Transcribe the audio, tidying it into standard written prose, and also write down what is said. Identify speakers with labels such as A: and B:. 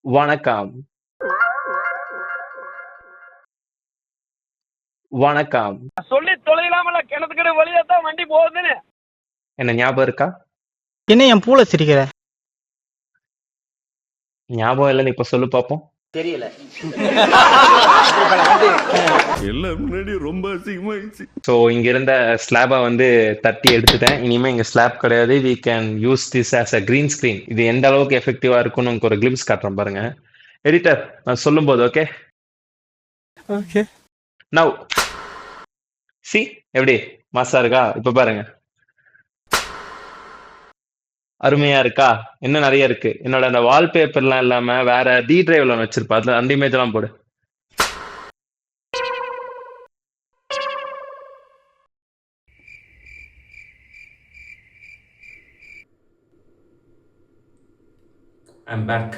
A: வணக்கம், வணக்கம்.
B: சொல்லி தொலைலாமல கிணத்துக்கிட்ட வழியா தான் வண்டி போகுதுன்னு.
A: என்ன ஞாபகம் இருக்கா?
C: என்ன என் பூல சிரிக்கிற?
A: ஞாபகம் இல்லன்னு இப்ப சொல்லு பாப்போம்.
D: தெரியல.
E: எல்லாம் முன்னாடி ரொம்ப அசிங்கமாயிடுச்சு.
A: ஸோ இங்க இருந்த ஸ்லாபை வந்து தட்டி எடுத்துட்டேன். இனிமே இங்க ஸ்லாப் கிடையாது. We can use this as a green screen. இது எந்த அளவுக்கு எஃபெக்டிவா இருக்கும்னு உங்களுக்கு ஒரு கிளிம்ஸ் காட்டுறேன் பாருங்க. எடிட்டர் நான் சொல்லும்போது ஓகே.
C: ஓகே.
A: நவ் சி எப்படி மாசா இருக்கா? இப்ப பாருங்க. அருமையா இருக்கா? இன்னும் நிறைய இருக்கு. என்னோட அந்த வால்பேப்பர்லாம் இல்லாம வேற டி டிரைவ்ல வச்சிருப்பா. அதுல அந்த இமேஜ் எல்லாம் போடு. I'm back.